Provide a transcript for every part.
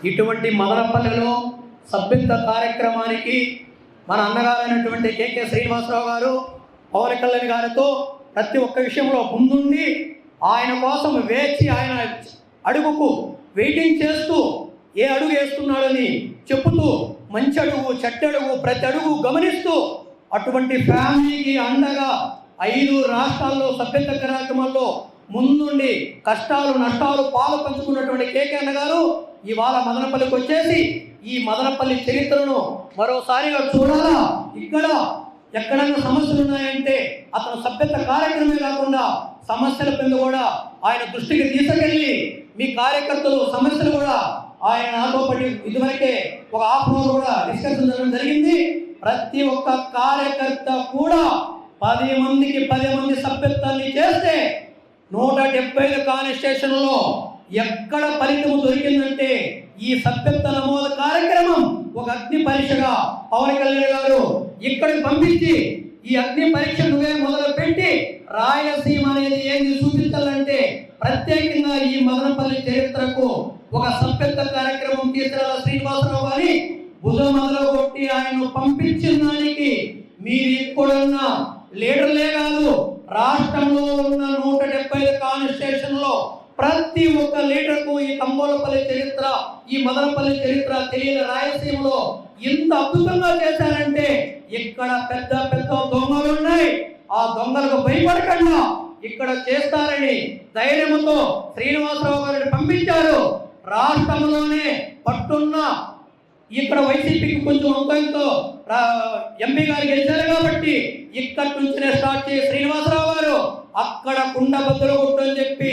ఇటువంటి మదనపల్లిలో సభ్యత్వ కార్యక్రమానికి మన అన్నగారైనటువంటి కేకే శ్రీనివాసరావు గారు పవన్ కళ్యాణ్ గారితో ప్రతి ఒక్క విషయంలో ముందుండి ఆయన కోసం వేచి ఆయన అడుగుకు వెయిటింగ్ చేస్తూ ఏ అడుగు వేస్తున్నాడని చెప్పుతూ మంచి అడుగు చెడ్డడుగు ప్రతి అడుగు గమనిస్తూ అటువంటి ఫ్యామిలీకి అండగా 5 రాష్ట్రాల్లో సభ్యత్వ కార్యక్రమాల్లో ముందుండి కష్టాలు నష్టాలు పాలు పంచుకున్నటువంటి కేకే అన్న గారు ఇవాళ మదనపల్లికి వచ్చేసి ఈ మదనపల్లి చరిత్రను మరోసారిగా చూడాలా, ఇక్కడ ఎక్కడైనా సమస్యలు ఉన్నాయంటే అతను సభ్యత్వ కార్యక్రమే కాకుండా సమస్యల కింద కూడా ఆయన దృష్టికి తీసుకెళ్ళి మీ కార్యకర్తలు సమస్యలు కూడా ఆయన నాతో పాటు ఇదివరకే ఒక హాఫ్ అవర్ కూడా డిస్కషన్ చేయడం జరిగింది. ప్రతి ఒక్క కార్యకర్త కూడా 10 మందికి 10 మంది సభ్యత్వాన్ని చేస్తే 175 కాన్స్టిట్యూషన్లో ఎక్కడ ఫలితం దొరికిందంటే ఈ సభ్యత్వ నమోదు కార్యక్రమం ఒక అగ్ని పరీక్షగా పవన్ కళ్యాణ్ గారు ఇక్కడికి పంపించి ఈ అగ్ని పరీక్ష నువ్వే మొదలు పెట్టి రాయలసీమ అనేది ఏంది చూపించాలంటే ప్రత్యేకంగా ఈ మదనపల్లి చరిత్రకు ఒక సభ్యత్వ కార్యక్రమం తీసుకురాల శ్రీనివాసరావు గారి భుజం మొదలు కొట్టి ఆయన్ను పంపించిన దానికి మీరు ఇక్కడున్న లీడర్లే కాదు రాష్ట్రంలో ఉన్న 175 కాన్స్టిట్యూషన్లో ప్రతి ఒక్క లీడర్కు ఈ కంబోలపల్లి చరిత్ర ఈ మదనపల్లి చరిత్ర తెలియని రాయలసీమలో ఎంత అద్భుతంగా చేశారంటే ఇక్కడ పెద్ద పెద్ద దొంగలు ఉన్నాయి, ఆ దొంగలకు భయపడకుండా ఇక్కడ చేస్తారని ధైర్యంతో శ్రీనివాసరావు గారిని పంపించారు. రాష్ట్రంలోనే పట్టున్న ఇక్కడ వైసీపీకి కొంచెం అంకంతో ఎంపీ గారు గెలిచారు కాబట్టి ఇక్కడి నుంచినే స్టార్ట్ చేసి శ్రీనివాసరావు గారు అక్కడ కుండ బద్దలు కొట్టు అని చెప్పి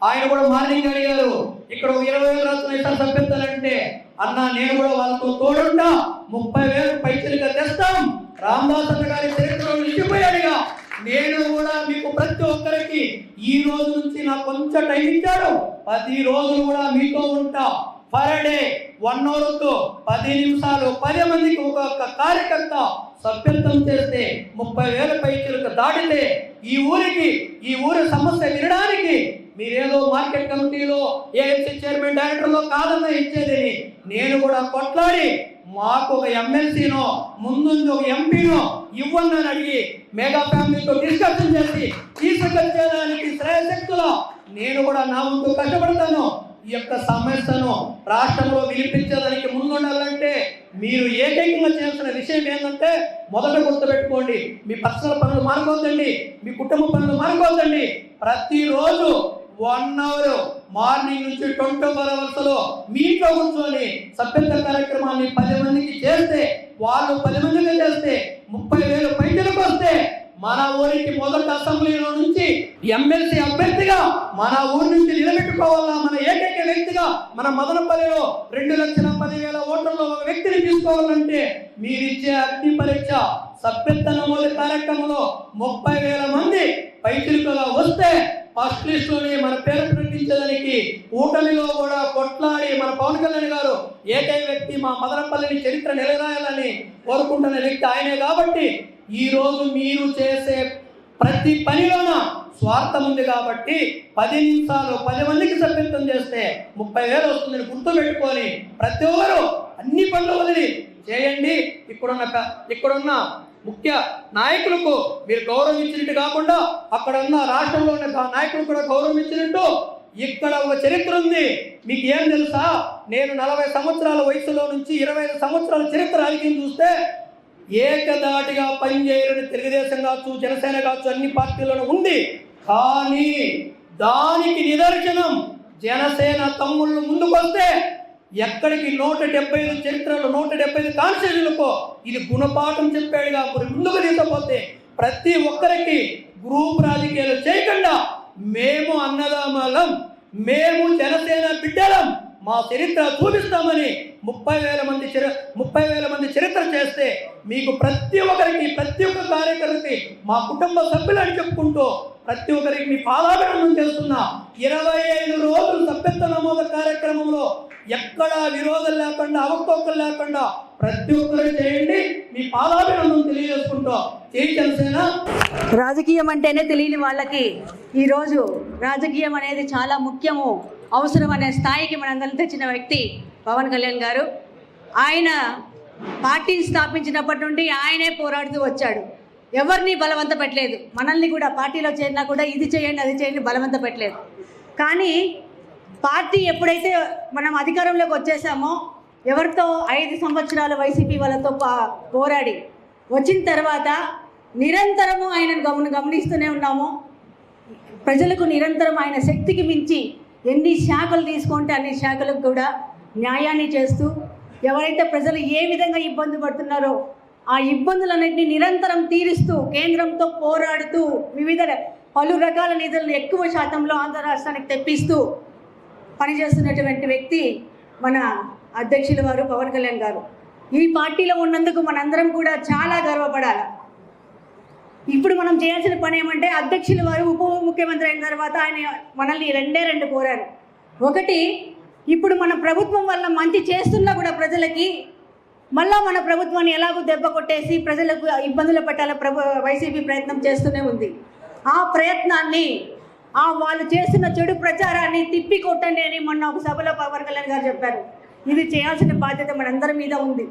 ఆయన కూడా మార్నింగ్ అడిగారు. ఇక్కడ 20,000 రాష్ట్రాలు సభ్యత్వాలంటే అన్న నేను కూడా వాళ్ళతో తోడుంటా 30,000 పైసలుగా తెస్తాం. రామదాస్ అన్న గారి చరిత్రలో నిలిచిపోయాడుగా నేను కూడా మీకు ప్రతి ఒక్కరికి ఈ రోజు నుంచి నాకు కొంచెం టైం ఇచ్చాడు, 10 రోజులు కూడా మీతో ఉంటా. పర్ డే 1 అవర్తో 10 నిమిషాలు 10 మందికి ఒక్కొక్క కార్యకర్త సభ్యత్వం చేస్తే 30,000 పైసలకు దాటితే ఈ ఊరి సమస్య వినడానికి మీరేదో మార్కెట్ కమిటీలో ఏఎంసీ చైర్మన్ డైరెక్టర్లో కాదన్న ఇచ్చేదని నేను కూడా కొట్లాడి మాకు ఒక ఎమ్మెల్సీనో ముందుంది ఒక ఎంపీనో ఇవ్వండి అని అడిగి మెగా ఫ్యామిలీతో డిస్కషన్ చేసి తీసుకొచ్చేదానికి శ్రేయశక్తులో నేను కూడా నా ముందు కష్టపడతాను. ఈ యొక్క సమస్యను రాష్ట్రంలో వినిపించడానికి ముందుండాలంటే మీరు ఏకైకంగా చేయాల్సిన విషయం ఏంటంటే మొదట గుర్తుపెట్టుకోండి, మీ పర్సనల్ పనులు మానుకోవద్దండి, మీ కుటుంబ పనులు మానుకోవద్దండి. ప్రతిరోజు 1 అవర్ మార్నింగ్ నుంచి 24 అవర్స్లో మీ ఇంట్లో కూర్చొని సభ్యత్వ కార్యక్రమాన్ని 10 మందికి చేస్తే వాళ్ళు 10 మందికి చేస్తే 30,000 పైసలకు వస్తే మన ఊరికి మొదటి అసెంబ్లీలో నుంచి ఎమ్మెల్సీ అభ్యర్థిగా మన ఊరి నుంచి నిలబెట్టుకోవాలా, మన ఏకైక వ్యక్తిగా మన మదనపల్లిలో 2,10,000 ఓట్లలో ఒక వ్యక్తిని తీసుకోవాలంటే మీరిచ్చే అగ్ని పరీక్ష సభ్యత్వ నమోదు కార్యక్రమంలో 30,000 మంది పైచిలుకగా వస్తే ఫస్ట్ లిస్ట్ లోని మన పేరు ప్రకటించడానికి కూటమిలో కూడా కొట్లాడి మన పవన్ కళ్యాణ్ గారు ఏకైక వ్యక్తి మా మదనపల్లిని చరిత్ర నిలరాయాలని కోరుకుంటున్న వ్యక్తి ఆయనే. కాబట్టి ఈ రోజు మీరు చేసే ప్రతి పనిలోన స్వార్థం ఉంది కాబట్టి 10 నిమిషాలు 10 మందికి సభ్యత్వం చేస్తే 30,000 వస్తుందని గుర్తు పెట్టుకొని ప్రతి ఒక్కరు అన్ని పనులు వదిలి చేయండి. ఇక్కడున్న ముఖ్య నాయకులకు మీరు గౌరవం ఇచ్చినట్టు కాకుండా అక్కడ ఉన్న రాష్ట్రంలో ఉన్న నాయకులకు కూడా గౌరవం ఇచ్చినట్టు ఇక్కడ ఒక చరిత్ర ఉంది. మీకు ఏం తెలుసా, నేను 40 సంవత్సరాల వయసులో నుంచి 25 సంవత్సరాల చరిత్ర రాజకీయం చూస్తే ఏకదాటిగా పనిచేయాలని తెలుగుదేశం కావచ్చు జనసేన కావచ్చు అన్ని పార్టీలను ఉంది. కానీ దానికి నిదర్శనం జనసేన తమ్ముళ్ళు ముందుకు వస్తే ఎక్కడికి 175 చరిత్రలో 175 కాన్స్టిట్యూషన్లకు ఇది గుణపాఠం చెప్పాడుగా ముందుకు తీసుకుపోతే ప్రతి ఒక్కరికి గ్రూప్ రాజకీయాలు చేయకుండా మేము అన్నదమ్ములం, మేము జనసేన బిడ్డలం, మా చరిత్ర చూపిస్తామని 30,000 మంది చరిత్ర చేస్తే మీకు ప్రతి ఒక్కరికి ప్రతి ఒక్క కార్యకర్తకి మా కుటుంబ సభ్యులని చెప్పుకుంటూ ప్రతి ఒక్కరికి మీ పాదాభినందనం చేస్తున్నా. 25 రోజులు సభ్యత్వ నమోదు కార్యక్రమంలో ఎక్కడా విరోధం లేకుండా అవకతవకలు లేకుండా ప్రతి ఒక్కరు చేయండి. మీ పాదాభినందనం తెలియజేసుకుంటూ జనసేన. రాజకీయం అంటేనే తెలియని వాళ్ళకి ఈరోజు రాజకీయం అనేది చాలా ముఖ్యము. అవసరం అనే స్థాయికి మనందరం తెచ్చిన వ్యక్తి పవన్ కళ్యాణ్ గారు. ఆయన పార్టీని స్థాపించినప్పటి నుండి ఆయనే పోరాడుతూ వచ్చాడు. ఎవరిని బలవంత పెట్టలేదు. మనల్ని కూడా పార్టీలో చేరినా కూడా ఇది చేయండి అది చేయండి బలవంత పెట్టలేదు. కానీ పార్టీ ఎప్పుడైతే మనం అధికారంలోకి వచ్చేసామో ఎవరితో 5 సంవత్సరాలు వైసీపీ వాళ్ళతో పోరాడి వచ్చిన తర్వాత నిరంతరము ఆయనను గమనిస్తూనే ఉన్నాము. ప్రజలకు నిరంతరం ఆయన శక్తికి మించి ఎన్ని శాఖలు తీసుకుంటే అన్ని శాఖలకు కూడా న్యాయాన్ని చేస్తూ ఎవరైతే ప్రజలు ఏ విధంగా ఇబ్బంది పడుతున్నారో ఆ ఇబ్బందులన్నింటినీ నిరంతరం తీరుస్తూ కేంద్రంతో పోరాడుతూ వివిధ పలు రకాల నిధులను ఎక్కువ శాతంలో ఆంధ్ర రాష్ట్రానికి తెప్పిస్తూ పనిచేస్తున్నటువంటి వ్యక్తి మన అధ్యక్షుల వారు పవన్ కళ్యాణ్ గారు. ఈ పార్టీలో ఉన్నందుకు మనందరం కూడా చాలా గర్వపడాలి. ఇప్పుడు మనం చేయాల్సిన పని ఏమంటే అధ్యక్షుల వారు ఉప ముఖ్యమంత్రి అయిన తర్వాత ఆయన మనల్ని రెండు కోరారు. ఒకటి, ఇప్పుడు మన ప్రభుత్వం వల్ల మంచి చేస్తున్నా కూడా ప్రజలకి మళ్ళా మన ప్రభుత్వాన్ని ఎలాగో దెబ్బ కొట్టేసి ప్రజలకు ఇబ్బందులు పెట్టాల వైసీపీ ప్రయత్నం చేస్తూనే ఉంది. ఆ ప్రయత్నాన్ని వాళ్ళు చేస్తున్న చెడు ప్రచారాన్ని తిప్పి కొట్టండి అని మొన్న ఒక సభలో పవన్ కళ్యాణ్ గారు చెప్పారు. ఇది చేయాల్సిన బాధ్యత మనందరి మీద ఉంది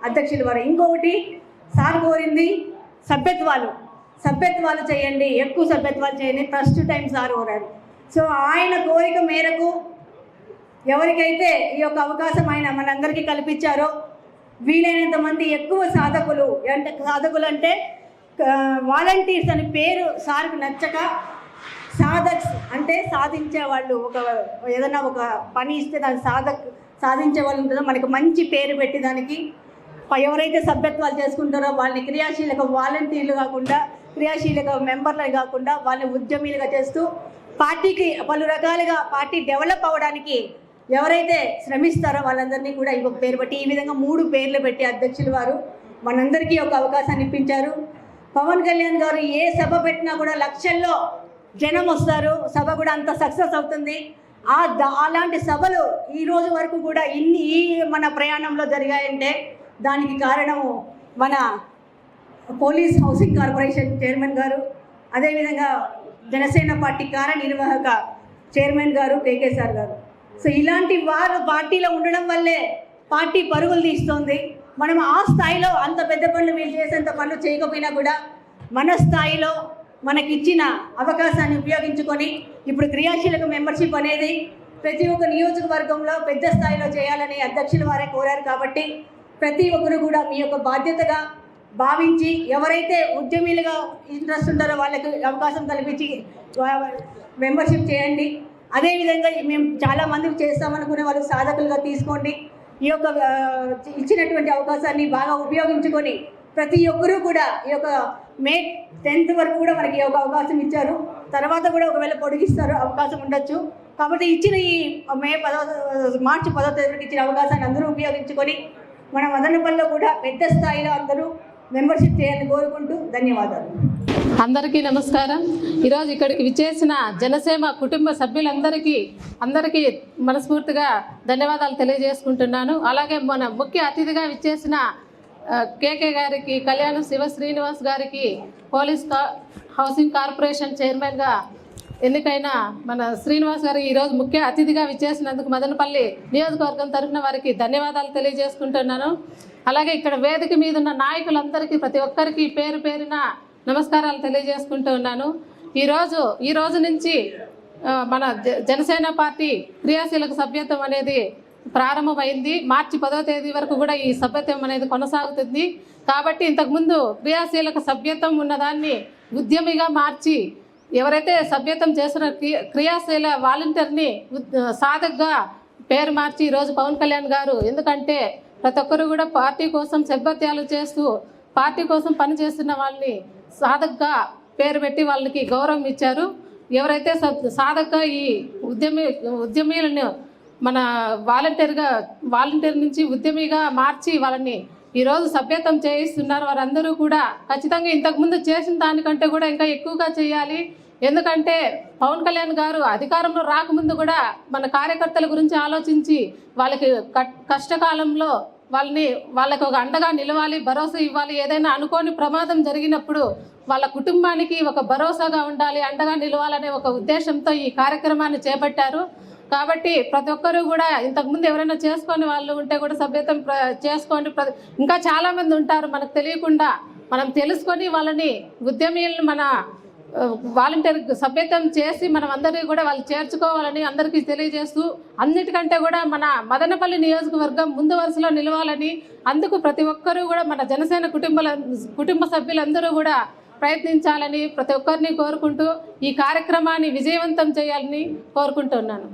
అధ్యక్షుల వారు. ఇంకొకటి సార్ కోరింది సభ్యత్వాలు చేయండి, ఎక్కువ సభ్యత్వాలు చేయండి, ఫస్ట్ టైం సార్ కోరారు. సో ఆయన కోరిక మేరకు ఎవరికైతే ఈ యొక్క అవకాశం ఆయన మనందరికీ కల్పించారో వీలైనంత మంది ఎక్కువ సాధకులు అంటే వాలంటీర్స్ అని పేరు సార్కు నచ్చక సాధక్స్ అంటే సాధించే వాళ్ళు, ఏదైనా ఒక పని ఇస్తే దాన్ని సాధించే వాళ్ళు ఉంటుందో మనకి మంచి పేరు పెట్టి దానికి ఎవరైతే సభ్యత్వాలు చేసుకుంటారో వాళ్ళని క్రియాశీలక వాలంటీర్లు కాకుండా క్రియాశీలక మెంబర్లు కాకుండా వాళ్ళని ఉద్యమీలుగా చేస్తూ పార్టీకి పలు రకాలుగా పార్టీ డెవలప్ అవ్వడానికి ఎవరైతే శ్రమిస్తారో వాళ్ళందరినీ కూడా ఇంకొక పేరు పెట్టి ఈ విధంగా 3 పేర్లు పెట్టి అధ్యక్షులు వారు మనందరికీ ఒక అవకాశాన్ని ఇప్పించారు. పవన్ కళ్యాణ్ గారు ఏ సభ పెట్టినా కూడా లక్షల్లో జనం వస్తారు, సభ కూడా అంత సక్సెస్ అవుతుంది. అలాంటి సభలు ఈ రోజు వరకు కూడా ఈ మన ప్రయాణంలో జరిగాయంటే దానికి కారణము మన పోలీస్ హౌసింగ్ కార్పొరేషన్ చైర్మన్ గారు, అదేవిధంగా జనసేన పార్టీ కార్యనిర్వాహక చైర్మన్ గారు కేకేఆర్ గారు. సో ఇలాంటి వారు పార్టీలో ఉండడం వల్లే పార్టీ పరుగులు తీస్తోంది. మనం ఆ స్థాయిలో అంత పెద్ద పనులు వీళ్ళు చేసేంత పనులు చేయకపోయినా కూడా మన స్థాయిలో మనకిచ్చిన అవకాశాన్ని ఉపయోగించుకొని ఇప్పుడు క్రియాశీలక మెంబర్షిప్ అనేది ప్రతి ఒక్క నియోజకవర్గంలో పెద్ద స్థాయిలో చేయాలని అధ్యక్షుల వారే కోరారు. కాబట్టి ప్రతి ఒక్కరు కూడా మీ యొక్క బాధ్యతగా భావించి ఎవరైతే ఉద్యమీలుగా ఇంట్రెస్ట్ ఉంటారో వాళ్ళకి అవకాశం కల్పించి మెంబర్షిప్ చేయండి. అదేవిధంగా మేము చాలామందికి చేస్తామనుకునే వాళ్ళు సాధకులుగా తీసుకోండి. ఈ యొక్క ఇచ్చినటువంటి అవకాశాన్ని బాగా ఉపయోగించుకొని ప్రతి ఒక్కరూ కూడా ఈ యొక్క మే 10th వరకు కూడా మనకి ఒక అవకాశం ఇచ్చారు. తర్వాత కూడా ఒకవేళ పొడిగిస్తారు అవకాశం ఉండొచ్చు. కాబట్టి ఇచ్చిన ఈ మార్చి 10వ తేదీకి ఇచ్చిన అవకాశాన్ని అందరూ ఉపయోగించుకొని మన మదనపల్లిలో కూడా పెద్ద స్థాయిలో అందరూ మెంబర్షిప్ చేయాలని కోరుకుంటూ ధన్యవాదాలు. అందరికీ నమస్కారం. ఈరోజు ఇక్కడికి విచ్చేసిన జనసేన కుటుంబ సభ్యులందరికీ మనస్ఫూర్తిగా ధన్యవాదాలు తెలియజేసుకుంటున్నాను. అలాగే మన ముఖ్య అతిథిగా విచ్చేసిన కేకే గారికి, కళ్యాణ శివ శ్రీనివాస్ గారికి, పోలీస్ హౌసింగ్ కార్పొరేషన్ చైర్మన్గా ఎన్నికైన మన శ్రీనివాస్ గారు ఈరోజు ముఖ్య అతిథిగా విచ్చేసినందుకు మదనపల్లి నియోజకవర్గం తరఫున వారికి ధన్యవాదాలు తెలియజేసుకుంటున్నాను. అలాగే ఇక్కడ వేదిక మీద ఉన్న నాయకులందరికీ ప్రతి ఒక్కరికి పేరు పేరున నమస్కారాలు తెలియజేసుకుంటూ ఉన్నాను. ఈ రోజు నుంచి మన జనసేన పార్టీ క్రియాశీలక సభ్యత్వం అనేది ప్రారంభమైంది. మార్చి 10వ తేదీ వరకు కూడా ఈ సభ్యత్వం అనేది కొనసాగుతుంది. కాబట్టి ఇంతకుముందు క్రియాశీలక సభ్యత్వం ఉన్నదాన్ని ఉద్యమిగా మార్చి ఎవరైతే సభ్యత్వం చేసిన క్రియాశీల వాలంటీర్ని సాధకగా పేరు మార్చి ఈరోజు పవన్ కళ్యాణ్ గారు, ఎందుకంటే ప్రతి ఒక్కరు కూడా పార్టీ కోసం సభ్యత్యాలు చేస్తూ పార్టీ కోసం పనిచేస్తున్న వాళ్ళని సాధకగా పేరు పెట్టి వాళ్ళకి గౌరవం ఇచ్చారు. ఎవరైతే సాధకగా ఈ ఉద్యమీలను మన వాలంటీర్ నుంచి ఉద్యమిగా మార్చి వాళ్ళని ఈరోజు సభ్యత్వం చేయిస్తున్నారు. వారందరూ కూడా ఖచ్చితంగా ఇంతకుముందు చేసిన దానికంటే కూడా ఇంకా ఎక్కువగా చేయాలి. ఎందుకంటే పవన్ కళ్యాణ్ గారు అధికారంలో రాకముందు కూడా మన కార్యకర్తల గురించి ఆలోచించి వాళ్ళకి కష్టకాలంలో వాళ్ళకి ఒక అండగా నిలవాలి, భరోసా ఇవ్వాలి. ఏదైనా అనుకోని ప్రమాదం జరిగినప్పుడు వాళ్ళ కుటుంబానికి ఒక భరోసాగా ఉండాలి, అండగా నిలవాలనే ఒక ఉద్దేశంతో ఈ కార్యక్రమాన్ని చేపట్టారు. కాబట్టి ప్రతి ఒక్కరూ కూడా ఇంతకుముందు ఎవరైనా చేసుకొని వాళ్ళు ఉంటే కూడా సభ్యత్వం చేసుకోండి. ఇంకా చాలామంది ఉంటారు మనకు తెలియకుండా, మనం తెలుసుకొని వాళ్ళని ఉద్యమీలను మన వాలంటీర్ సభ్యత్వం చేసి మనం అందరికీ కూడా వాళ్ళు చేర్చుకోవాలని అందరికీ తెలియజేస్తూ, అన్నిటికంటే కూడా మన మదనపల్లి నియోజకవర్గం ముందు వరుసలో నిలవాలని, అందుకు ప్రతి ఒక్కరూ కూడా మన జనసేన కుటుంబ సభ్యులందరూ కూడా ప్రయత్నించాలని ప్రతి ఒక్కరిని కోరుకుంటూ ఈ కార్యక్రమాన్ని విజయవంతం చేయాలని కోరుకుంటున్నాను.